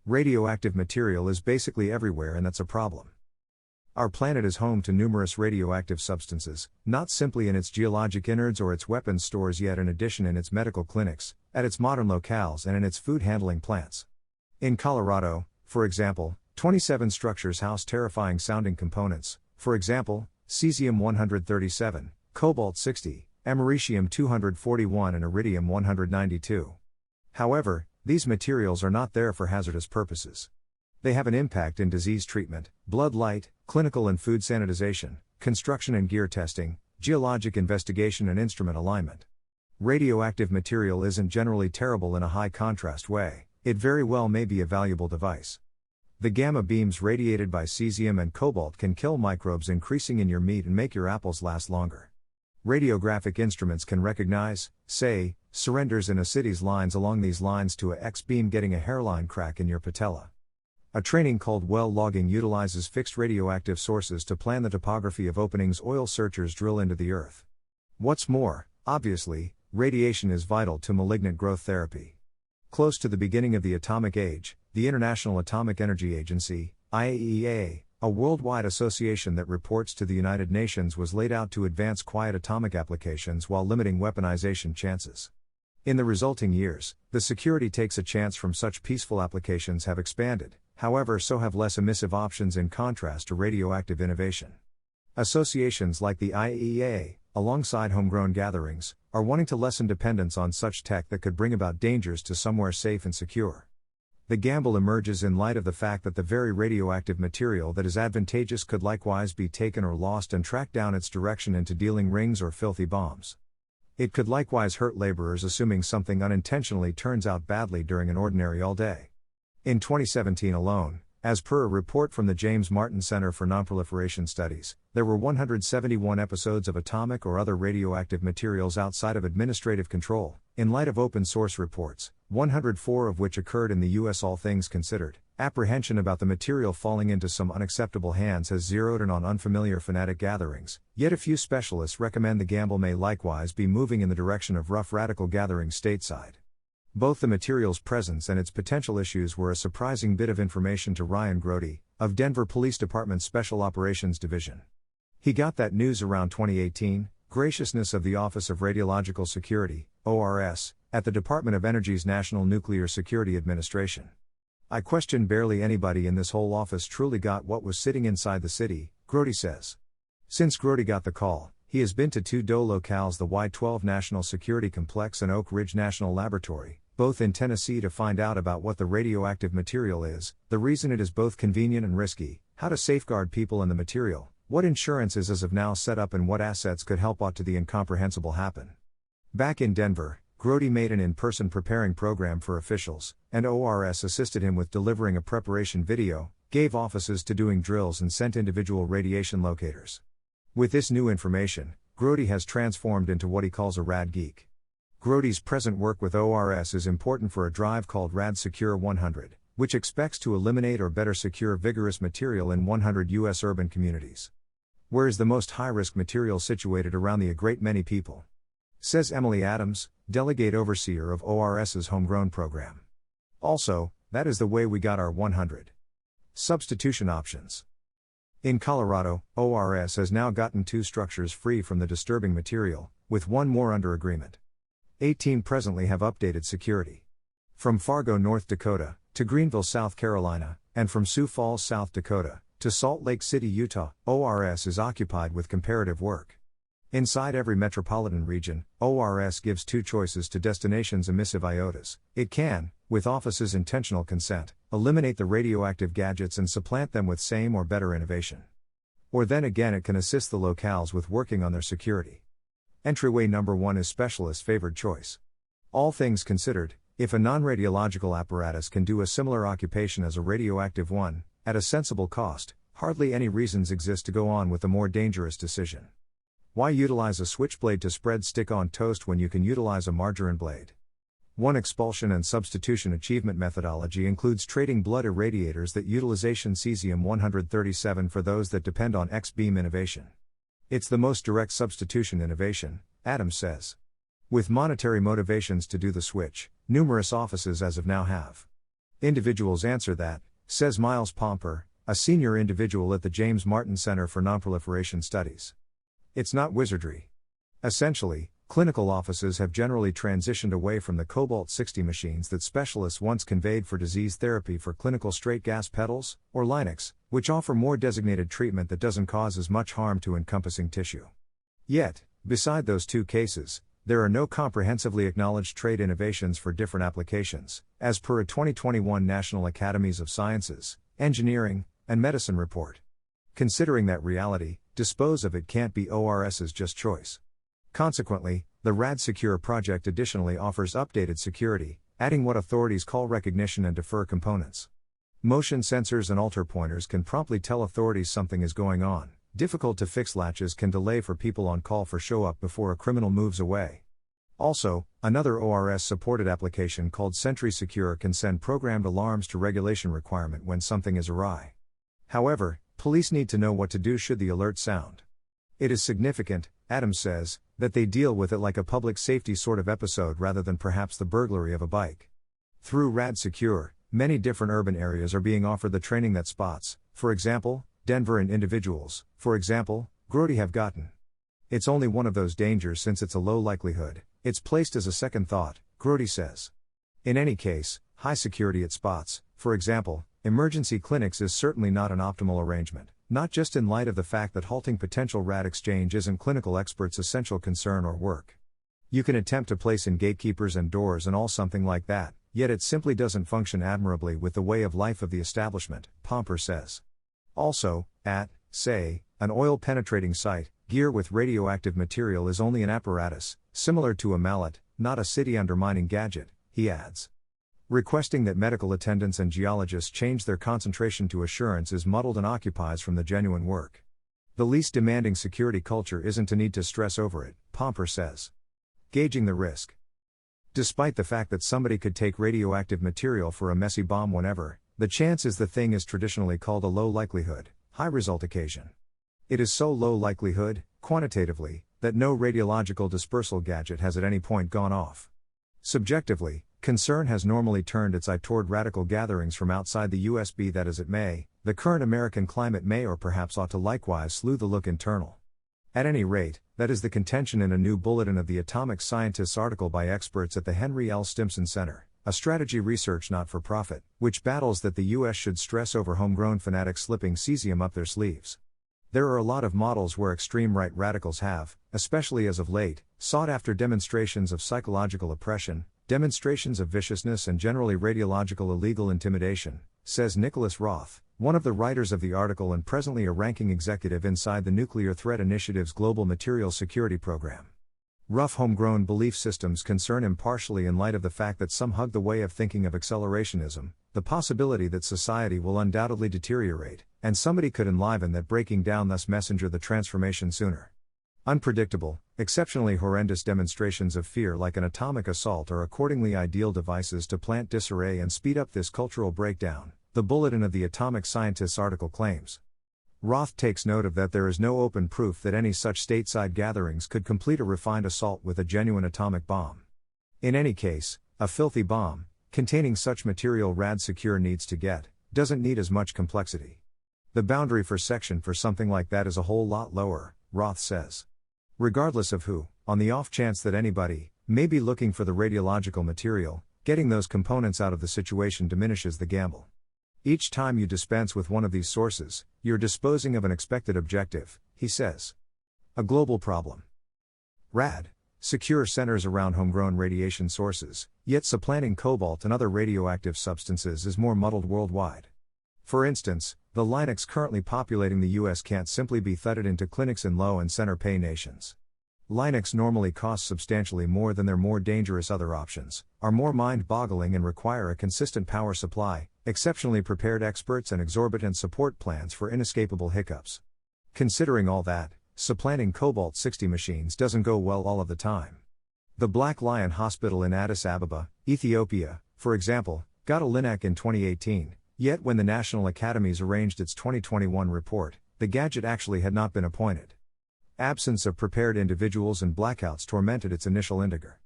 Radioactive material is basically everywhere, and that's a problem. Our planet is home to numerous radioactive substances, not simply in its geologic innards or its weapons stores, yet in addition in its medical clinics, at its modern locales, and in its food handling plants. In Colorado, for example, 27 structures house terrifying sounding components, for example, cesium-137, cobalt-60, americium-241 and iridium-192. However, these materials are not there for hazardous purposes. They have an impact in disease treatment, blood light, clinical and food sanitization, construction and gear testing, geologic investigation and instrument alignment. Radioactive material isn't generally terrible in a high contrast way, it very well may be a valuable device. The gamma beams radiated by cesium and cobalt can kill microbes increasing in your meat and make your apples last longer. Radiographic instruments can recognize, say, surrenders in a city's lines along these lines to a X-beam getting a hairline crack in your patella. A training called well logging utilizes fixed radioactive sources to plan the topography of openings oil searchers drill into the earth. What's more, obviously, radiation is vital to malignant growth therapy. Close to the beginning of the atomic age, the International Atomic Energy Agency, IAEA, a worldwide association that reports to the United Nations, was laid out to advance quiet atomic applications while limiting weaponization chances. In the resulting years, the security takes a chance from such peaceful applications have expanded, however, so have less emissive options in contrast to radioactive innovation. Associations like the IAEA, alongside homegrown gatherings, are wanting to lessen dependence on such tech that could bring about dangers to somewhere safe and secure. The gamble emerges in light of the fact that the very radioactive material that is advantageous could likewise be taken or lost and tracked down its direction into dealing rings or filthy bombs. It could likewise hurt laborers, assuming something unintentionally turns out badly during an ordinary all-day. In 2017 alone, as per a report from the James Martin Center for Nonproliferation Studies, there were 171 episodes of atomic or other radioactive materials outside of administrative control, in light of open source reports, 104 of which occurred in the US. All things considered, apprehension about the material falling into some unacceptable hands has zeroed in on unfamiliar fanatic gatherings, yet a few specialists recommend the gamble may likewise be moving in the direction of rough radical gatherings stateside. Both the material's presence and its potential issues were a surprising bit of information to Ryan Grody, of Denver Police Department's Special Operations Division. He got that news around 2018, graciousness of the Office of Radiological Security, ORS, at the Department of Energy's National Nuclear Security Administration. I question barely anybody in this whole office truly got what was sitting inside the city, Grody says. Since Grody got the call, he has been to two DOE locales, the Y-12 National Security Complex and Oak Ridge National Laboratory, both in Tennessee, to find out about what the radioactive material is, the reason it is both convenient and risky, how to safeguard people and the material, what insurance is as of now set up, and what assets could help ought to the incomprehensible happen. Back in Denver, Grody made an in-person preparing program for officials, and ORS assisted him with delivering a preparation video, gave offices to doing drills, and sent individual radiation locators. With this new information, Grody has transformed into what he calls a rad geek. Grody's present work with ORS is important for a drive called Rad Secure 100, which expects to eliminate or better secure vigorous material in 100 U.S. urban communities. Where is the most high-risk material situated around a great many people? Says Emily Adams, Delegate Overseer of ORS's Homegrown Program. Also, that is the way we got our 100 substitution options. In Colorado, ORS has now gotten 2 structures free from the disturbing material, with 1 more under agreement. 18 presently have updated security. From Fargo, North Dakota, to Greenville, South Carolina, and from Sioux Falls, South Dakota, to Salt Lake City, Utah, ORS is occupied with comparative work. Inside every metropolitan region, ORS gives 2 choices to destinations emissive iotas. It can, with offices' intentional consent, eliminate the radioactive gadgets and supplant them with same or better innovation. Or then again it can assist the locales with working on their security. Entryway number 1 is specialist favored choice. All things considered, if a non-radiological apparatus can do a similar occupation as a radioactive one, at a sensible cost, hardly any reasons exist to go on with the more dangerous decision. Why utilize a switchblade to spread stick-on toast when you can utilize a margarine blade? One expulsion and substitution achievement methodology includes trading blood irradiators that utilization cesium-137 for those that depend on X-beam innovation. It's the most direct substitution innovation, Adams says. With monetary motivations to do the switch, numerous offices as of now have. Individuals answer that, says Miles Pomper, a senior individual at the James Martin Center for Nonproliferation Studies. It's not wizardry. Essentially, clinical offices have generally transitioned away from the Cobalt-60 machines that specialists once conveyed for disease therapy for clinical straight gas pedals, or Linux, which offer more designated treatment that doesn't cause as much harm to encompassing tissue. Yet, beside those two cases, there are no comprehensively acknowledged trade innovations for different applications, as per a 2021 National Academies of Sciences, Engineering, and Medicine report. Considering that reality, dispose of it can't be ORS's just choice. Consequently, the RadSecure project additionally offers updated security, adding what authorities call recognition and defer components. Motion sensors and altar pointers can promptly tell authorities something is going on. Difficult to fix latches can delay for people on call for show up before a criminal moves away. Also, another ORS supported application called Sentry Secure can send programmed alarms to regulation requirement when something is awry. However, police need to know what to do should the alert sound. It is significant, Adams says, that they deal with it like a public safety sort of episode rather than perhaps the burglary of a bike. Through RadSecure, many different urban areas are being offered the training that spots, for example, Denver and individuals, for example, Grody have gotten. It's only one of those dangers since it's a low likelihood, it's placed as a second thought, Grody says. In any case, high security at spots, for example, emergency clinics is certainly not an optimal arrangement, not just in light of the fact that halting potential rad exchange isn't clinical experts' essential concern or work. You can attempt to place in gatekeepers and doors and all something like that, yet it simply doesn't function admirably with the way of life of the establishment, Pomper says. Also, at, say, an oil-penetrating site, gear with radioactive material is only an apparatus, similar to a mallet, not a city-undermining gadget, he adds. Requesting that medical attendants and geologists change their concentration to assurance is muddled and occupies from the genuine work. The least demanding security culture isn't to need to stress over it, Pomper says. Gauging the risk. Despite the fact that somebody could take radioactive material for a messy bomb whenever, the chance is the thing is traditionally called a low likelihood, high result occasion. It is so low likelihood, quantitatively, that no radiological dispersal gadget has at any point gone off. Subjectively, concern has normally turned its eye toward radical gatherings from outside the US. Be that as it may, the current American climate may or perhaps ought to likewise slew the look internal. At any rate, that is the contention in a new bulletin of the Atomic Scientists article by experts at the Henry L. Stimson Center, a strategy research not-for-profit, which battles that the US should stress over homegrown fanatics slipping cesium up their sleeves. There are a lot of models where extreme right radicals have, especially as of late, sought after demonstrations of psychological oppression, demonstrations of viciousness and generally radiological illegal intimidation, says Nicholas Roth, one of the writers of the article and presently a ranking executive inside the Nuclear Threat Initiative's Global Material Security Program. Rough homegrown belief systems concern him partially in light of the fact that some hug the way of thinking of accelerationism, the possibility that society will undoubtedly deteriorate, and somebody could enliven that breaking down thus messenger the transformation sooner. Unpredictable, exceptionally horrendous demonstrations of fear like an atomic assault are accordingly ideal devices to plant disarray and speed up this cultural breakdown, the bulletin of the Atomic Scientists article claims. Roth takes note of that there is no open proof that any such stateside gatherings could complete a refined assault with a genuine atomic bomb. In any case, a filthy bomb, containing such material RadSecure needs to get, doesn't need as much complexity. The boundary for section for something like that is a whole lot lower, Roth says. Regardless of who, on the off chance that anybody may be looking for the radiological material, getting those components out of the situation diminishes the gamble. Each time you dispense with one of these sources, you're disposing of an expected objective, he says. A global problem. RadSecure centers around homegrown radiation sources, yet supplanting cobalt and other radioactive substances is more muddled worldwide. For instance, the Linux currently populating the US can't simply be thudded into clinics in low and center pay nations. Linux normally costs substantially more than their more dangerous other options, are more mind-boggling and require a consistent power supply, exceptionally prepared experts and exorbitant support plans for inescapable hiccups. Considering all that, supplanting Cobalt-60 machines doesn't go well all of the time. The Black Lion Hospital in Addis Ababa, Ethiopia, for example, got a LINAC in 2018, yet when the National Academies arranged its 2021 report, the gadget actually had not been appointed. Absence of prepared individuals and blackouts tormented its initial integer.